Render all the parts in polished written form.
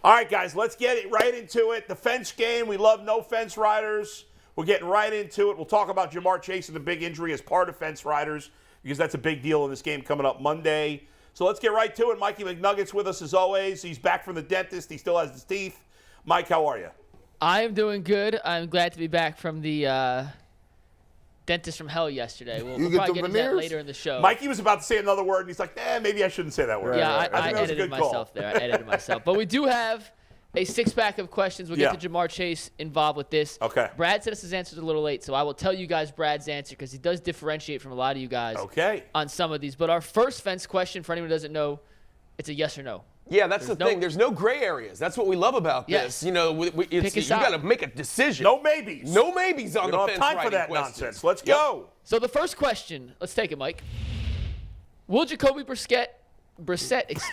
All right, guys, let's get it right into it. The fence game. We love no fence riders. We're getting right into it. We'll talk about Jamar Chase and the big injury as part of fence riders because that's a big deal in this game coming up Monday. So let's get right to it. Mikey McNugget's with us as always. He's back from the dentist. He still has his teeth. Mike, how are you? I am doing good. I'm glad to be back from the dentist from hell yesterday. We'll probably get into that later in the show. Mikey was about to say another word, and he's like, maybe I shouldn't say that word. Yeah, I edited myself there. I edited myself. But we do have a six-pack of questions. We'll get to Jamar Chase involved with this. Okay. Brad said his answer's a little late, so I will tell you guys Brad's answer because he does differentiate from a lot of you guys on some of these. But our first fence question, for anyone who doesn't know, it's a yes or no. Yeah, that's the thing. There's no gray areas. That's what we love about this. You know, you got to make a decision. No maybes. No maybes on the fence. We don't have time for that nonsense. Let's go. So the first question, let's take it, Mike. Will Jacoby Brissett,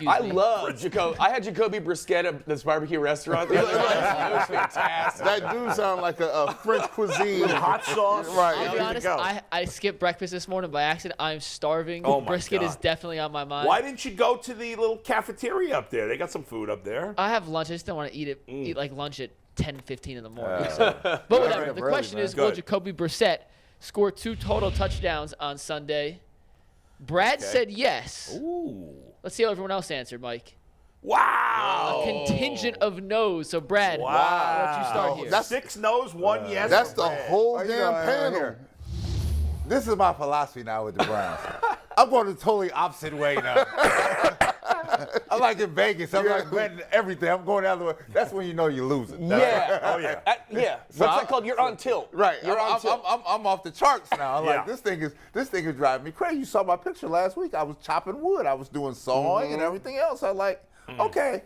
I love Jacoby. I had Jacoby Brissett at this barbecue restaurant the other night. It was fantastic. That dude sounds like a French cuisine. Hot sauce. Right. I'll be honest, I skipped breakfast this morning by accident. I'm starving. Oh, my Brisket God. is definitely on my mind. Why didn't you go to the little cafeteria up there? They got some food up there. I have lunch. I just don't want to eat like lunch at 10:15 in the morning. But whatever. The question is, will Jacoby Brissett score 2 total touchdowns on Sunday? Brad said yes. Ooh. Let's see how everyone else answered, Mike. Wow. A contingent of no's. So, Brad, why don't you start here? That's 6 no's, 1 yes. That's the whole damn panel. This is my philosophy now with the Browns. I'm going the totally opposite way now. I'm like in Vegas. I'm like betting everything. I'm going the other way. That's when you know you're losing. Yeah. Yeah. What's that called? You're on tilt. Right. You're on tilt. I'm off the charts now. I'm like, this thing is driving me crazy. You saw my picture last week. I was chopping wood. I was doing sawing and everything else. I was like, okay.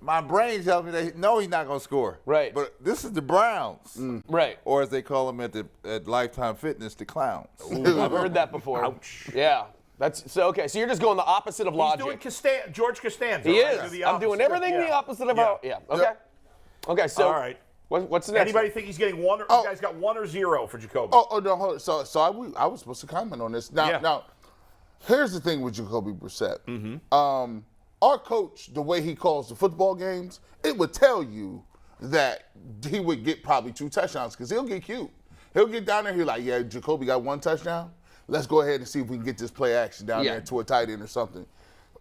My brain tells me that no, he's not going to score. Right. But this is the Browns. Right. Or as they call them at Lifetime Fitness, the Clowns. I've heard that before. Ouch. Yeah. So you're just going the opposite of logic. He's doing George Costanza. He right? is. I'm doing everything the opposite of our. Yeah. Okay. Okay. So. All right. What's the next? Anybody think he's getting 1 or you guys got 1 or 0 for Jacoby? Oh no, hold on. So I was supposed to comment on this. Now, here's the thing with Jacoby Brissett. Our coach, the way he calls the football games, it would tell you that he would get probably 2 touchdowns because he'll get cute. He'll get down there. He'll like, yeah, Jacoby got 1 touchdown. Let's go ahead and see if we can get this play action down there to a tight end or something.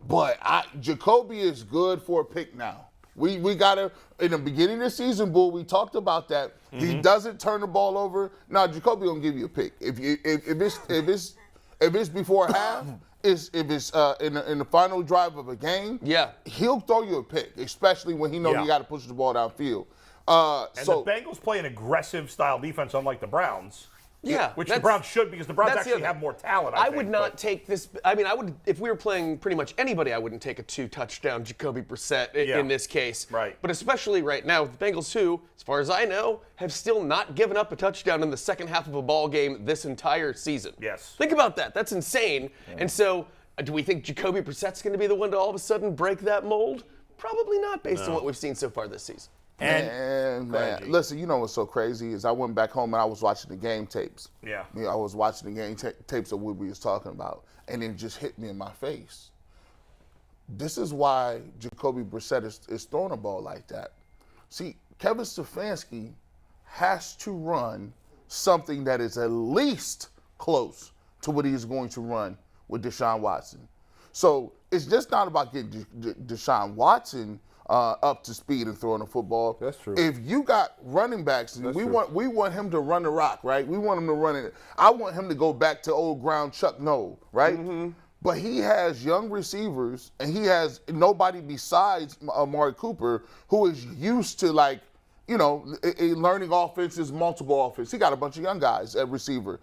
But Jacoby is good for a pick now. We got to, in the beginning of the season, Bull, we talked about that. He doesn't turn the ball over. Now, Jacoby gonna give you a pick. If it's before half, if it's in the final drive of a game, he'll throw you a pick, especially when he knows you got to push the ball downfield. And the Bengals play an aggressive style defense, unlike the Browns. Yeah, which the Browns should because the Browns actually have more talent. I think, would not take this. I mean, I would if we were playing pretty much anybody. I wouldn't take a 2-touchdown Jacoby Brissett in this case. Right. But especially right now, with the Bengals, who, as far as I know, have still not given up a touchdown in the second half of a ball game this entire season. Yes. Think about that. That's insane. And so, do we think Jacoby Brissett's going to be the one to all of a sudden break that mold? Probably not, based on what we've seen so far this season. And man, listen, you know what's so crazy is I went back home and I was watching the game tapes. Yeah. I was watching the game tapes of what we was talking about, and it just hit me in my face. This is why Jacoby Brissett is throwing a ball like that. See, Kevin Stefanski has to run something that is at least close to what he's going to run with Deshaun Watson. So it's just not about getting Deshaun Watson up to speed and throwing the football. That's true. If you got running backs, we want him to run the rock, right? We want him to run it. I want him to go back to old ground Chuck Noll, right? But he has young receivers, and he has nobody besides Amari Cooper who is used to learning offenses, multiple offenses. He got a bunch of young guys at receiver.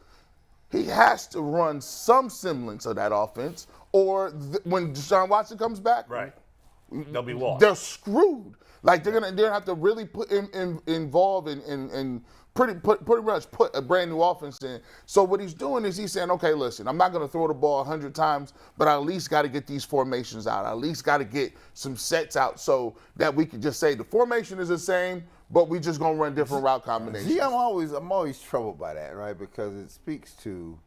He has to run some semblance of that offense, or when Deshaun Watson comes back, they'll be lost. They're screwed. Like they're gonna have to really put involved in pretty much put a brand new offense in. So what he's doing is he's saying, okay, listen, I'm not gonna throw the ball 100 times, but I at least got to get these formations out. I at least got to get some sets out so that we can just say the formation is the same, but we just gonna run different route combinations. See, I'm always troubled by that, right? Because it speaks to,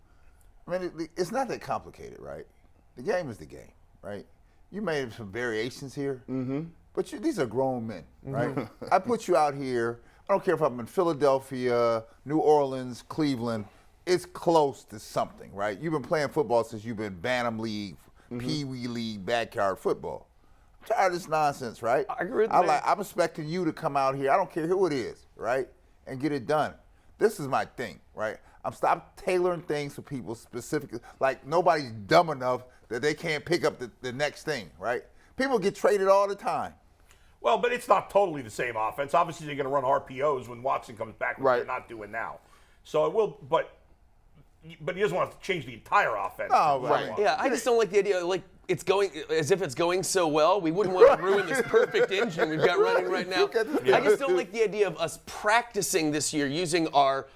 I mean, it's not that complicated, right? The game is the game, right? You made some variations here, But these are grown men, right? I put you out here. I don't care if I'm in Philadelphia, New Orleans, Cleveland. It's close to something, right? You've been playing football since you've been Bantam League, Pee Wee League, backyard football. I'm tired of this nonsense, right? I agree with that. I'm expecting you to come out here. I don't care who it is, right? And get it done. This is my thing, right? I'm stop tailoring things for people specifically. Like nobody's dumb enough that they can't pick up the next thing, right? People get traded all the time. Well, but it's not totally the same offense. Obviously, they're going to run RPOs when Watson comes back, which they're not doing now. So it will, but he doesn't want to change the entire offense. No, right. Yeah, I just don't like the idea, like, it's going as if it's going so well. We wouldn't want to ruin this perfect engine we've got running right now. I just don't like the idea of us practicing this year using our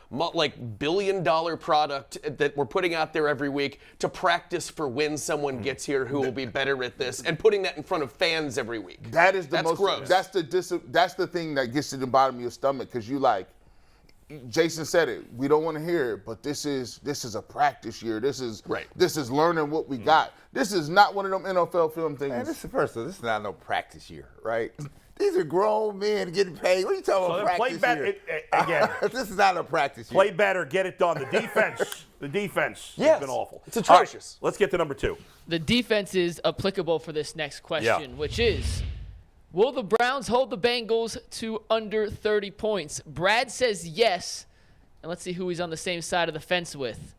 billion-dollar product that we're putting out there every week to practice for when someone gets here who will be better at this, and putting that in front of fans every week. That's gross. That's the thing that gets to the bottom of your stomach because you like. Jason said it. We don't want to hear it, but this is a practice year. This is learning what we got. This is not one of them NFL film things. Man, this is not no practice year, right? These are grown men getting paid. What are you talking about practice year? Again, this is not a practice year. play better, get it done. The defense has been awful. It's atrocious. Let's get to number 2. The defense is applicable for this next question, which is, will the Browns hold the Bengals to under 30 points? Brad says yes, and let's see who he's on the same side of the fence with.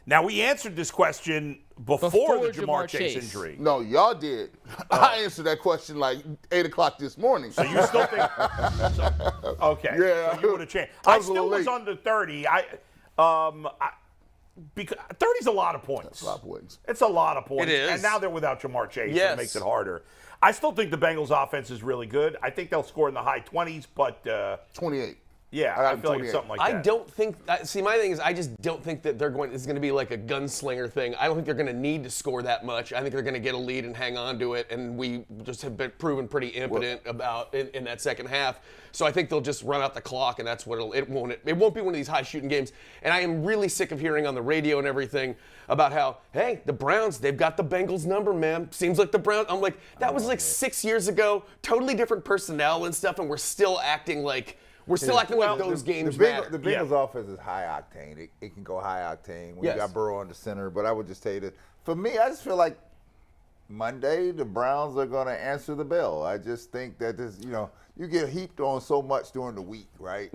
Now, we answered this question before the Jamar Chase injury. No, y'all did. I answered that question like 8 o'clock this morning. So you still think? Okay. Yeah. So you would have changed. I I was a still little was late. under 30. Because 30 is a lot of points. That's a lot of points. It's a lot of points. It is. And now they're without Jamar Chase. Yes. So it makes it harder. I still think the Bengals offense is really good. I think they'll score in the high 20s, but 28. yeah, I feel like it's 28. something like that. I don't think. See, my thing is, I just don't think that it's going to be like a gunslinger thing. I don't think they're going to need to score that much. I think they're going to get a lead and hang on to it, and we just have been proven pretty impotent about in that second half. So I think they'll just run out the clock, and that's what it won't be one of these high shooting games. And I am really sick of hearing on the radio and everything about how, hey, the Browns, they've got the Bengals number, man. Seems like the Browns. I'm like, that was like 6 years ago. Totally different personnel and stuff, and we're still acting like. Like those games matter. The Bengals offense is high octane. It can go high octane when you got Burrow on the center. But I would just tell you that for me, I just feel like Monday the Browns are going to answer the bell. I just think that you get heaped on so much during the week, right?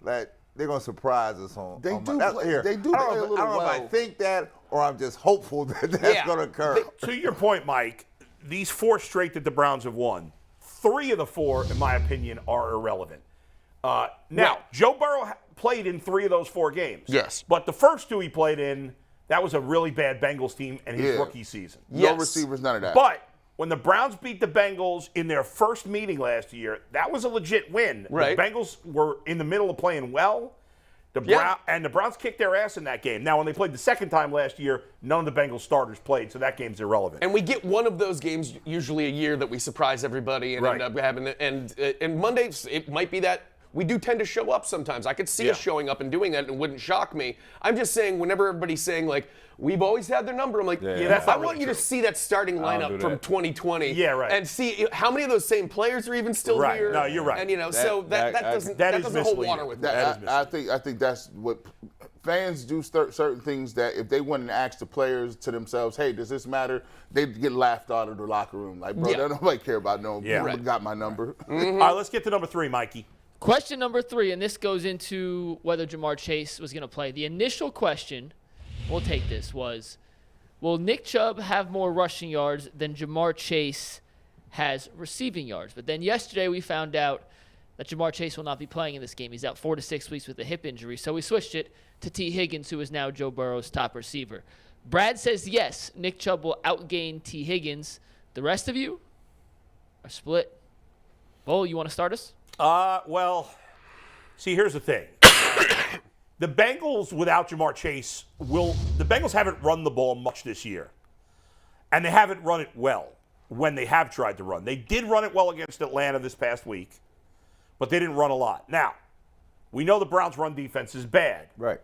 That they're going to surprise us on. They on do my, play- here. they do I don't play know a if- little I don't know if I well. think that or I'm just hopeful that that's going to occur. To your point, Mike, these 4 straight that the Browns have won, 3 of the 4, in my opinion, are irrelevant. Now, Joe Burrow played in 3 of those 4 games. Yes. But the first 2 he played in, that was a really bad Bengals team in his rookie season. No receivers, none of that. But when the Browns beat the Bengals in their first meeting last year, that was a legit win. Right. The Bengals were in the middle of playing well. The Browns kicked their ass in that game. Now, when they played the second time last year, none of the Bengals starters played, so that game's irrelevant. And we get one of those games usually a year that we surprise everybody and end up having it. And Mondays, it might be that we do tend to show up sometimes. I could see us showing up and doing that, and it wouldn't shock me. I'm just saying, whenever everybody's saying, like, we've always had their number, I'm like, that's I not want really you to true. see that starting lineup from 2020. Yeah, right. And see how many of those same players are even still Right. here. No, you're right. And, so that doesn't hold misleading. water with me. I think that's what fans do. Certain things that if they went and asked the players to themselves, "Hey, does this matter?" They'd get laughed out of the locker room. Like, bro, nobody care about no. Yeah. Nobody got my number. All right, let's get to number 3, Mikey. Question number 3, and this goes into whether Jamar Chase was going to play. The initial question, we'll take this, was, will Nick Chubb have more rushing yards than Jamar Chase has receiving yards? But then yesterday we found out that Jamar Chase will not be playing in this game. He's out 4 to 6 weeks with a hip injury. So we switched it to T. Higgins, who is now Joe Burrow's top receiver. Brad says yes, Nick Chubb will outgain T. Higgins. The rest of you are split. Bo, you want to start us? Well, see, here's the thing. The Bengals, without Jamar Chase, the Bengals haven't run the ball much this year. And they haven't run it well when they have tried to run. They did run it well against Atlanta this past week, but they didn't run a lot. Now, we know the Browns' run defense is bad. Right.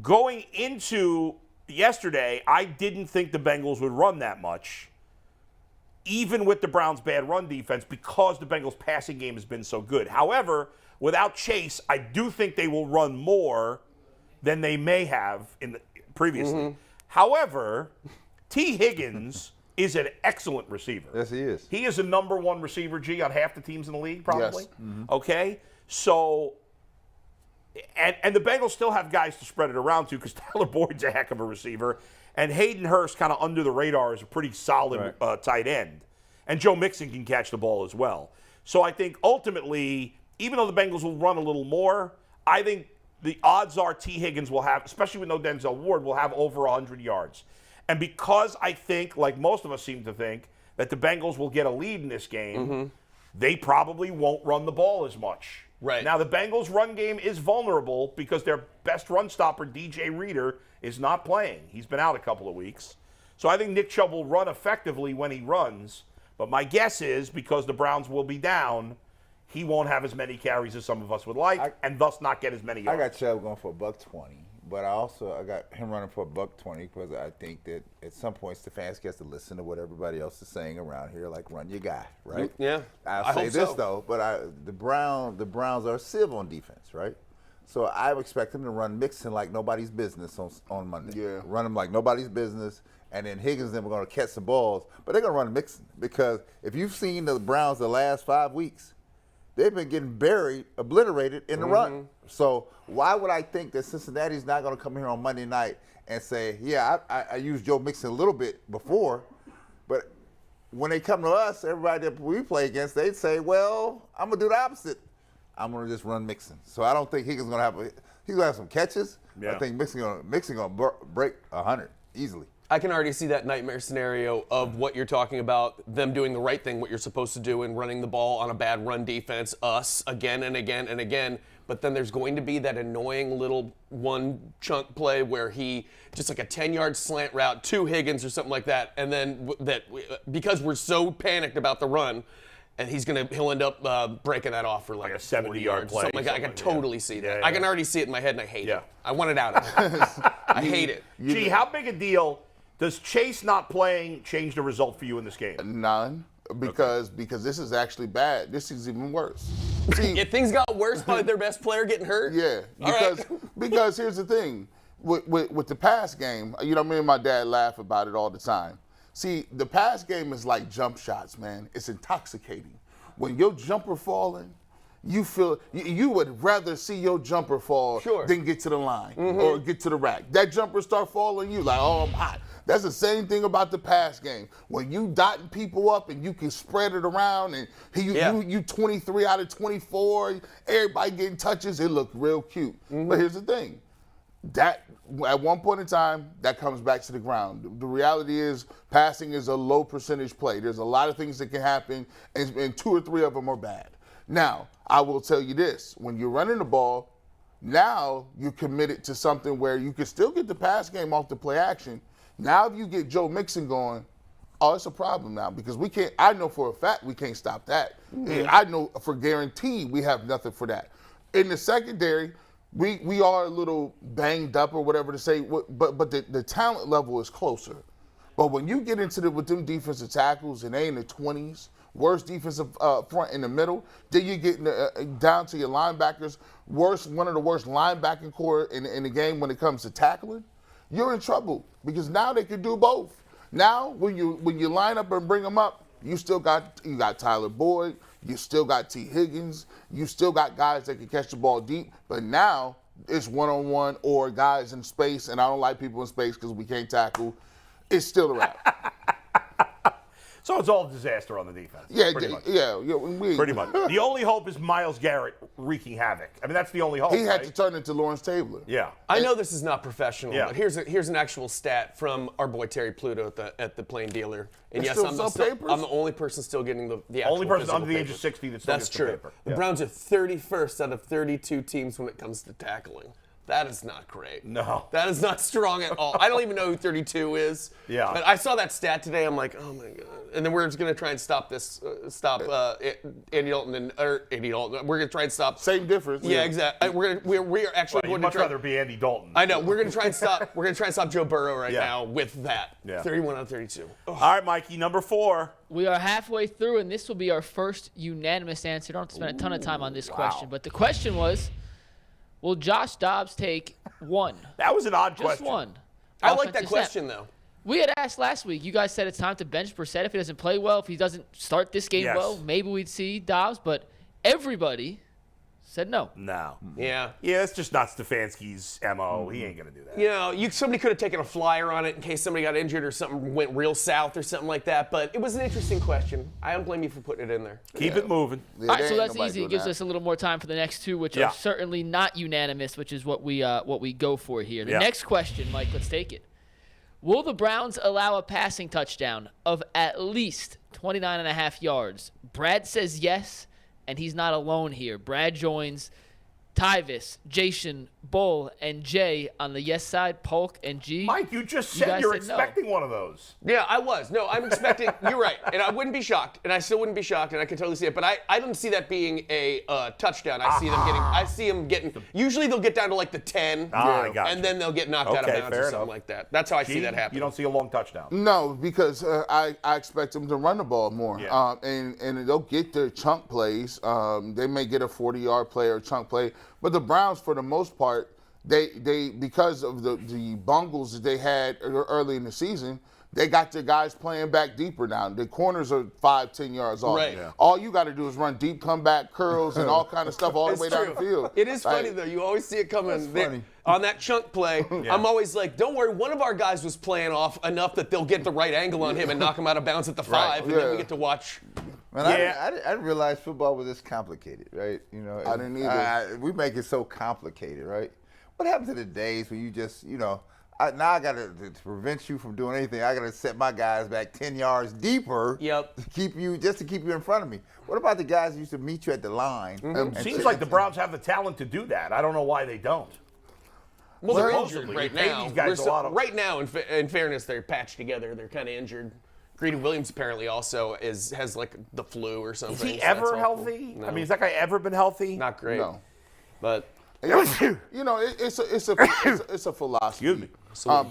Going into yesterday, I didn't think the Bengals would run that much. even with the Browns' bad run defense, because the Bengals' passing game has been so good. However, without Chase, I do think they will run more than they may have previously. However, T. Higgins is an excellent receiver. Yes, he is. He is a number 1 receiver, G, on half the teams in the league, probably. Yes. Okay? So, and the Bengals still have guys to spread it around to because Tyler Boyd's a heck of a receiver. And Hayden Hurst, kind of under the radar, is a pretty solid tight end. And Joe Mixon can catch the ball as well. So I think ultimately, even though the Bengals will run a little more, I think the odds are T. Higgins will have, especially with no Denzel Ward, will have over 100 yards. And because I think, like most of us seem to think, that the Bengals will get a lead in this game, they probably won't run the ball as much. Right. Now, the Bengals' run game is vulnerable because their best run stopper, DJ Reader, is not playing. He's been out a couple of weeks. So I think Nick Chubb will run effectively when he runs. But my guess is, because the Browns will be down, he won't have as many carries as some of us would like, and thus not get as many yards. I got Chubb going for $120, but I got him running for $120 because I think that at some point Stefanski has to listen to what everybody else is saying around here, like run your guy, right? Yeah. I'll say this though, but the Browns are civ on defense, right? So I expect them to run Mixon like nobody's business on Monday. Yeah. Run them like nobody's business, and then Higgins and them are going to catch some balls, but they're going to run Mixon because if you've seen the Browns the last 5 weeks, they've been getting obliterated in the run. So why would I think that Cincinnati's not going to come here on Monday night and say, yeah, I used Joe Mixon a little bit before, but when they come to us, everybody that we play against, they'd say, well, I'm going to do the opposite. I'm going to just run Mixon. So I don't think Higgins going to have he's going to have some catches. Yeah. I think Mixon going to break 100 easily. I can already see that nightmare scenario of what you're talking about, them doing the right thing, what you're supposed to do, and running the ball on a bad run defense, us, again and again and again. But then there's going to be that annoying little one chunk play where he, just like a 10-yard slant route to Higgins or something like that, and then because we're so panicked about the run, and he'll end up breaking that off for like a 70-yard play. Something like that. I can totally see that. Yeah. I can already see it in my head, and I hate it. I want it out of it. I hate it. Gee, how big a deal does Chase not playing change the result for you in this game? None, because this is actually bad. This is even worse. See, if things got worse by their best player getting hurt? Yeah, because here's the thing. With the pass game, me and my dad laugh about it all the time. See, the pass game is like jump shots, man. It's intoxicating. When your jumper falling, you feel you would rather see your jumper fall than get to the line or get to the rack. That jumper start falling, you like, oh, I'm hot. That's the same thing about the pass game. When you dotting people up and you can spread it around and you 23 out of 24, everybody getting touches, it look real cute. But here's the thing. That at one point in time, that comes back to the ground. The reality is passing is a low percentage play. There's a lot of things that can happen, and 2 or 3 of them are bad. Now, I will tell you this. When you're running the ball, now you're committed to something where you can still get the pass game off the play action. Now if you get Joe Mixon going, it's a problem now because we can't. I know for a fact we can't stop that. I know for guaranteed we have nothing for that. In the secondary, we are a little banged up or whatever to say, but the talent level is closer. But when you get into with them defensive tackles and they in the 20s, worst defensive front in the middle, then you get down to your linebackers, one of the worst linebacking core in the game when it comes to tackling, you're in trouble because now they can do both. Now when you line up and bring them up, you got Tyler Boyd, you still got T. Higgins, you still got guys that can catch the ball deep, but now it's one-on-one or guys in space, and I don't like people in space because we can't tackle. It's still a wrap. So it's all disaster on the defense. Yeah, pretty much. Pretty much. The only hope is Myles Garrett wreaking havoc. I mean, that's the only hope. He had to turn into Lawrence Taylor. Yeah. I know this is not professional, but here's an actual stat from our boy Terry Pluto at the Plain Dealer. And yes, I'm the only person still getting the actual only person under the papers. age of 60 that still gets the paper. The Browns are 31st out of 32 teams when it comes to tackling. That is not great. No. That is not strong at all. I don't even know who 32 is. Yeah. But I saw that stat today. I'm like, oh, my God. And then we're just going to try and stop this, Andy Dalton or Andy Dalton. We're going to try and stop. Same difference. Yeah, exactly. We are actually You'd going much to try. rather be Andy Dalton. I know. We're going to try and stop. We're going to try and stop Joe Burrow right now with that. Yeah. 31 out of 32. All right, Mikey, number 4. We are halfway through, and this will be our first unanimous answer. Don't have to spend a ton of time on this question, but the question was, will Josh Dobbs take 1? That was an odd Just question. 1. I like that offensive snap? question, though. We had asked last week. You guys said it's time to bench Brissett if he doesn't play well. If he doesn't start this game well, maybe we'd see Dobbs. But everybody said no. No. Yeah. Yeah, it's just not Stefanski's MO. He ain't going to do that. You know, somebody could have taken a flyer on it in case somebody got injured or something went real south or something like that. But it was an interesting question. I don't blame you for putting it in there. Keep it moving. Yeah, All right, there so ain't that's nobody easy. It doing gives that. us a little more time for the next 2, which Yeah. are certainly not unanimous, which is what we go for here. The Yeah. next question, Mike, let's take it. Will the Browns allow a passing touchdown of at least 29.5 yards? Brad says yes, and he's not alone here. Brad joins Tyvis, Jason, Bull, and Jay on the yes side, Polk, and G. Mike, you just You said guys you're said no. expecting one of those. Yeah, I was. No, I'm expecting. You're right, and I wouldn't be shocked, and I still wouldn't be shocked, and I can totally see it. But I don't see that being a touchdown. I see them getting. I see them getting. Usually they'll get down to like the 10, I got and you. then they'll get knocked out of Okay, bounds fair or something enough. like that. That's how I see G, that happen. You don't see a long touchdown. No, because I expect them to run the ball more, Yeah. and they'll get their chunk plays. They may get a 40-yard play or a chunk play, but the Browns, for the most part, they because of the bungles that they had early in the season, they got their guys playing back deeper now. The corners are 5-10 yards off. Right. Yeah. All you got to do is run deep comeback curls and all kind of stuff all the It's way true. down the field. It is Like, funny though. You always see it coming there, funny. on that chunk play. I'm always like, don't worry. One of our guys was playing off enough that they'll get the right angle on him and knock him out of bounds at the 5, and then we Yeah. get to watch. Man, Yeah. I didn't realize football was this complicated, right? You know, I didn't either. we make it so complicated, right? What happened to the days when you just, now I got to prevent you from doing anything. I got to set my guys back 10 yards deeper. Yep. To keep you in front of me. What about the guys who used to meet you at the line? and Seems sit- like the Browns have the talent to do that. I don't know why they don't. Well, they're Supposedly, injured we right paid now. these guys a lot of- Right now, in fairness, they're patched together. They're kind of injured. Greedy Williams apparently also has like the flu or something. Is he so that's ever awful. healthy? No. I mean, has that guy ever been healthy? Not great. No. But It's a philosophy. Excuse me.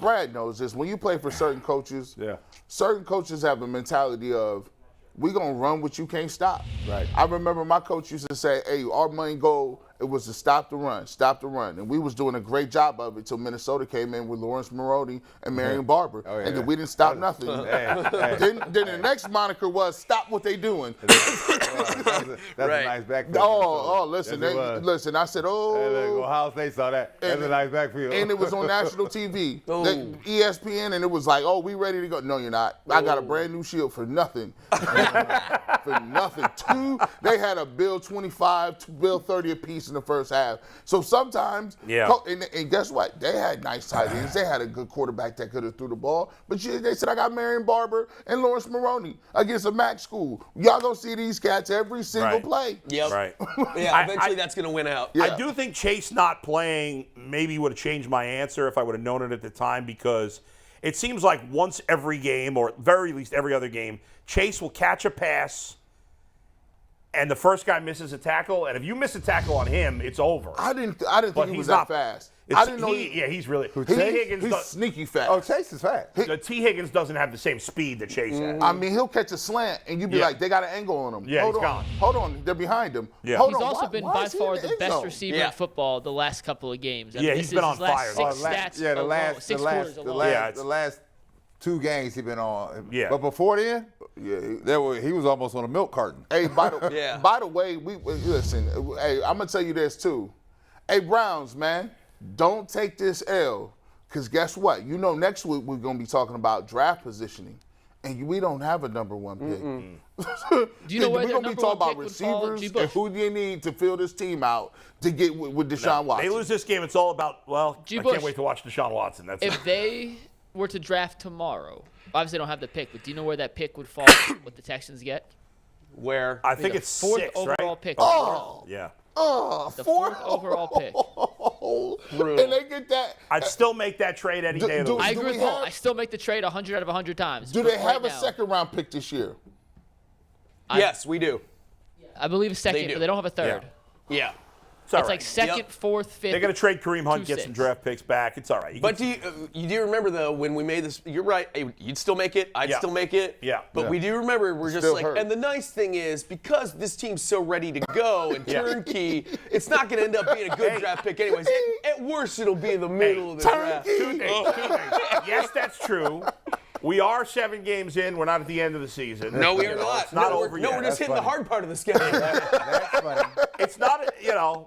Brad knows this. When you play for certain coaches, Yeah. certain coaches have a mentality of, we're going to run what you can't stop. Right. I remember my coach used to say, hey, our main goal, it was to stop the run. And we was doing a great job of it until Minnesota came in with Lawrence Maroney and Marion Barber. Oh, yeah. And then we didn't stop nothing. Then the next moniker was, stop what they doing. That's a Right. nice backfield. Listen, Yes, it was. listen. I said, Ohio State saw that. That's a nice backfield. and it was on national TV, Oh. ESPN, and it was like, "Oh, we ready to go?" No, you're not. I got a brand new shield for nothing. For nothing. They had a bill 25, bill 30 apiece in the first half. So sometimes, Yeah. And guess what? They had nice tight ends. They had a good quarterback that could have threw the ball. But they said, I got Marion Barber and Lawrence Maroney against a MAC school. Y'all gonna see these cats every single Right. play. Yep. Right. Yeah, eventually that's going to win out. I do think Chase not playing maybe would have changed my answer if I would have known it at the time, because it seems like once every game, or very least every other game, Chase will catch a pass and the first guy misses a tackle, and if you miss a tackle on him, it's over. I didn't But think he he's was not that fast. It's- I didn't know. he's really. T. He's Higgins, sneaky fast. Oh, Chase is fast. T. Higgins doesn't have the same speed that Chase has. I mean, he'll catch a slant, and you'd be Yeah. like, they got an angle on him. Yeah, Hold he's on. gone. Hold on. They're behind him. Yeah. Hold He's on. also Why- been why by is he far in the end best zone? receiver Yeah. in football the last couple of games. I Yeah, mean, he's this been is on his last fire. Six stats the alone, last, six the last, quarters the alone. last, Yeah, the last 2 games he been on. Yeah. But before then, Yeah. he was almost on a milk carton. Hey, by the Yeah. by the way, we listen. Hey, I'm gonna tell you this too. Hey, Browns, man, don't take this L, because guess what? You know, next week we're gonna be talking about draft positioning, and we don't have a number 1 pick. Do you know where we're their gonna be number talking 1 about pick would fall, receivers G. and Bush? who do you need to fill this team out to get with Deshaun Watson. They lose this game, it's all about, well, G. I Bush. can't wait to watch Deshaun Watson. That's If it. they were to draft tomorrow, obviously they don't have the pick, but do you know where that pick would fall? What the Texans get? Where? I think The it's fourth 6, overall right? pick. Yeah. The fourth overall pick. hole, Brutal. and they get that. I'd still make that trade any day of the week. I Do agree we with Paul. have- I still make the trade 100 out of 100 times. Do but they have right a now, second-round pick this year? Yes, we do. I believe a second, do. but they don't have a third. Yeah. It's all It's right. like second, Yep. fourth, fifth. They're going to trade Kareem Hunt, get 2-6. some draft picks back. It's all right. But do you remember though when we made this? You're right. You'd still make it. I'd Yeah. still make it. Yeah. But Yeah. we do remember we're just Still like, hurt. and the nice thing is because this team's so ready to go and turnkey, it's not going to end up being a good draft pick anyways. At worst, it'll be in the middle of the draft. Two things. Yes, that's true. We are 7 games in. We're not at the end of the season. No, we are You know, not. It's not no, over no, yet. we're just hitting funny. the hard part of the schedule. That's funny. It's not,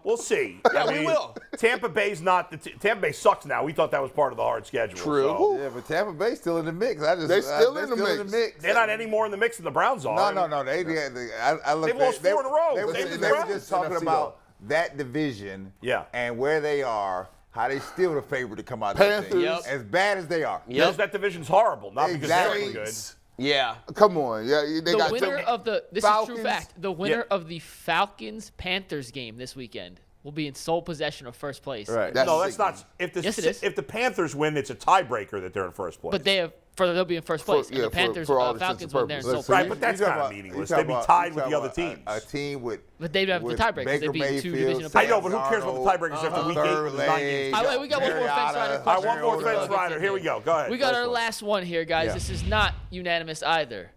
we'll see. Yeah, we will. Tampa Bay's not Tampa Bay sucks now. We thought that was part of the hard schedule. True. so Yeah, but Tampa Bay's still in the mix. They still in the mix. They're not any more in the mix than the Browns are. No. I looked They've lost 4 in a row. They, Same as the they were Browns. just talking NFC about that division Yeah. and where they are, how they still the favorite to come out of that thing. Panthers. As bad as they are. Because that division's horrible, not because they're Exactly. good. Yeah. Come on, yeah, they The got winner them- of this is true Falcons. fact. The winner Yeah. of the Falcons-Panthers game this weekend will be in sole possession of first place. Right. No, that's sick. not. If the Yes, it is. if the Panthers win, it's a tiebreaker that they're in first place. But they'll be in first place. yeah, and the Panthers, for all intents Falcons and win there in sole purposes. Right, possession. but that's You talking kinda about- meaningless. you They'd be talking tied about- with you the other talking teams. about A team with. But they'd have the with tiebreakers. They'd Baker be two Mayfield, division I opponents. know, but who cares about the tiebreakers after week 8? All There's 9 games. right, we got one more fence rider All right, question. one more before we fence get to rider. the Here we game. go. Go ahead. We got First our one. last one here, guys. Yeah. This is not unanimous either.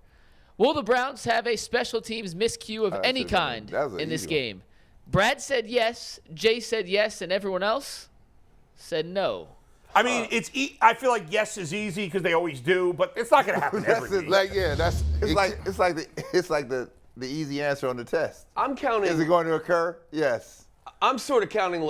Will the Browns have a special teams miscue of any kind that was an in this easy one. game? Brad said yes, Jay said yes, and everyone else said no. I mean, I feel like yes is easy because they always do, but it's not going to happen every week. Like, yeah, that's It's like the easy answer on the test. I'm counting. Is it going to occur? Yes. I'm sort of counting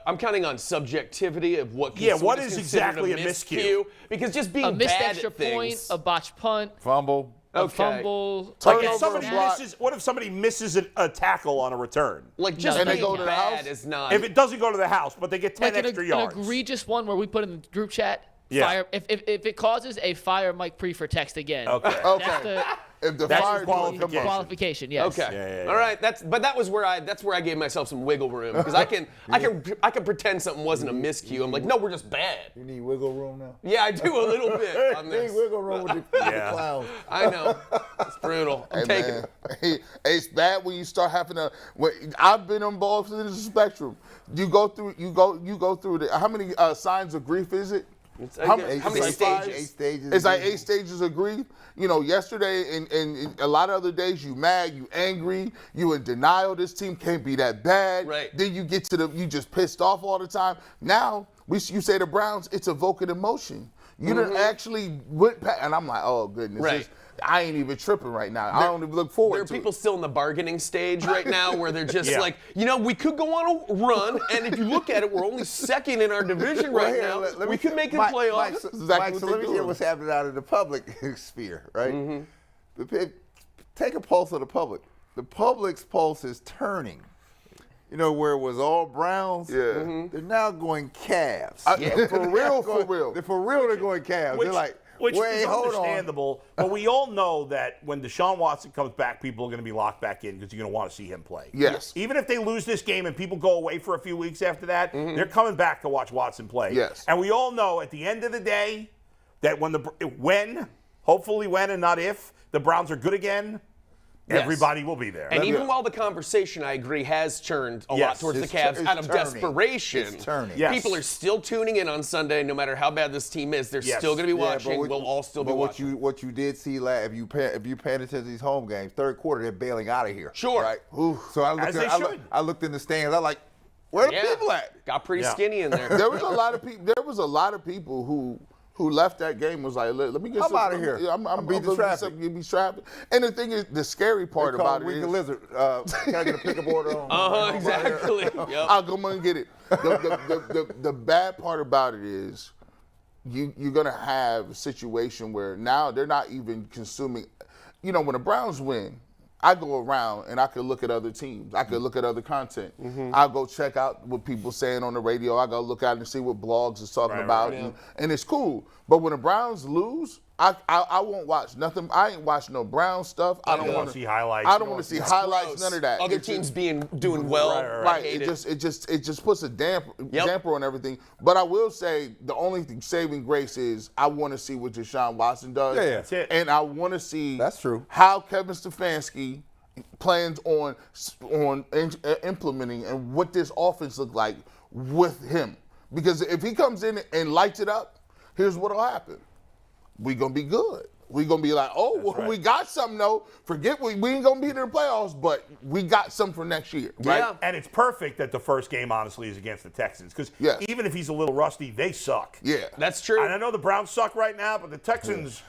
I'm counting on subjectivity of what. Yeah, what is is considered exactly a miscue? Because just being A missed bad extra at things, point, a botched punt, Fumble. a Okay. fumble. Like Turnover if somebody block. misses, what if somebody misses a tackle on a return? like just And they being go to the bad house? is not. If it doesn't go to the house, but they get 10 Like extra an yards. egregious one where we put in the group chat. Yeah. Fire if it causes a fire Mike Pre for text again. Okay. That's okay. the If the That's fire your don't come up. qualification. Yes. Okay. Yeah. All right. That's where I gave myself some wiggle room because I can pretend something wasn't a miscue. I'm like, no, we're just bad. You need wiggle room now? Yeah, I do a little bit on You this. need wiggle room with the Yeah. clowns. I know. It's brutal. I'm Hey, taking man. it. It's bad when you start having to. I've been on both ends of the spectrum. You go through the. How many signs of grief is it? How Eight many stages. stages? 8 stages. It's like 8 stages of grief. Yesterday and a lot of other days, you mad, you angry, you in denial. This team can't be that bad. Right. Then you get to you just pissed off all the time. Now you say the Browns, it's evoking emotion. You done actually went past, and I'm like, oh goodness, Right. I ain't even tripping right now. I don't even look forward There are to people it. still in the bargaining stage right now where they're just Yeah. like, we could go on a run, and if you look at it, we're only second in our division right Here, now. let we me- could make the Mike, playoffs. Mike, so, Exactly Mike, what so they're let me hear doing. what's happening out in the public sphere, right? Take a pulse of the public. The public's pulse is turning. Where it was all Browns, Yeah. they're now going Cavs. For real, for real. For real, they're going Cavs. They're like, which wait, is hold on. understandable, but we all know that when Deshaun Watson comes back, people are going to be locked back in because you're going to want to see him play. Yes. Even if they lose this game and people go away for a few weeks after that, they're coming back to watch Watson play. Yes. And we all know at the end of the day that hopefully when and not if, the Browns are good again, Yes. everybody will be there. And even while the conversation, I agree, has turned a lot Yes. towards the It's Cavs it's out of turning. desperation. It's turning. Yes. People are still tuning in on Sunday, no matter how bad this team is. They're Yes. still going to be Yeah, watching. We'll all still be but watching. what you did see if you pay attention to these home games, third quarter they're bailing out of here. Sure. Right. So I looked. As they should. I looked in the stands. I'm like, where the Yeah. people at? Got pretty Yeah. skinny in there. There was a lot of people. There was a lot of people who left that game was like, let me get I'm some. outta here. I'm beat the traffic. Be traffic. And the thing is, the scary part They call about it Weak is, Lizard. Can I get a pickup order on? Exactly. Yep. I'll go and get it. The bad part about it is, you're gonna have a situation where now they're not even consuming. When the Browns win, I go around and I could look at other teams. I could look at other content. I'll go check out what people saying on the radio. I go look out and see what blogs is talking about, and it's cool. But when the Browns lose, I won't watch nothing. I ain't watch no Brown stuff. I don't want to see highlights. I You don't don't want to wanna see see highlights. None of that. Other It's teams just- doing well. Right. I hate It just puts a damper on everything. But I will say the only saving grace is I want to see what Deshaun Watson does. Yeah. That's it. And I want to see That's true. how Kevin Stefanski plans on implementing and what this offense look like with him. Because if he comes in and lights it up, here's what'll happen. We gonna be good. We gonna be like, right. we got something though. Forget we ain't gonna be in the playoffs, but we got some for next year, right? Yeah. And it's perfect that the first game, honestly, is against the Texans. Because Yes. even if he's a little rusty, they suck. Yeah. That's true. And I know the Browns suck right now, but the Texans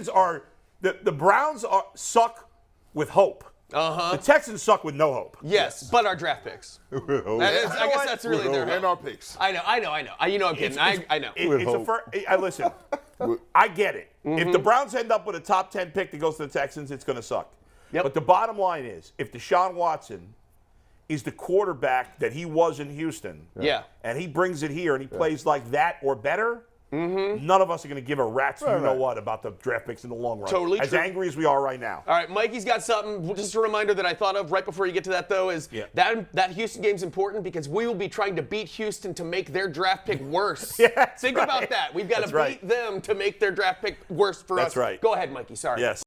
are the Browns suck with hope. The Texans suck with no hope. Yes, but our draft picks. I guess that's really their And hope. our picks. I know. You know I'm kidding. I know. Listen, I get it. If the Browns end up with a top 10 pick that goes to the Texans, it's going to suck. Yep. But the bottom line is, if Deshaun Watson is the quarterback that he was in Houston, Yeah. and he brings it here and he plays like that or better, none of us are going to give a rat's what about the draft picks in the long run. Totally as true. angry as we are right now. All right, Mikey's got something. Just a reminder that I thought of right before you get to that, though, is that Houston game's important because we will be trying to beat Houston to make their draft pick worse. That's Think right. about that. We've got That's to beat them to make their draft pick worse for us. That's right. Go ahead, Mikey. Sorry. Yes.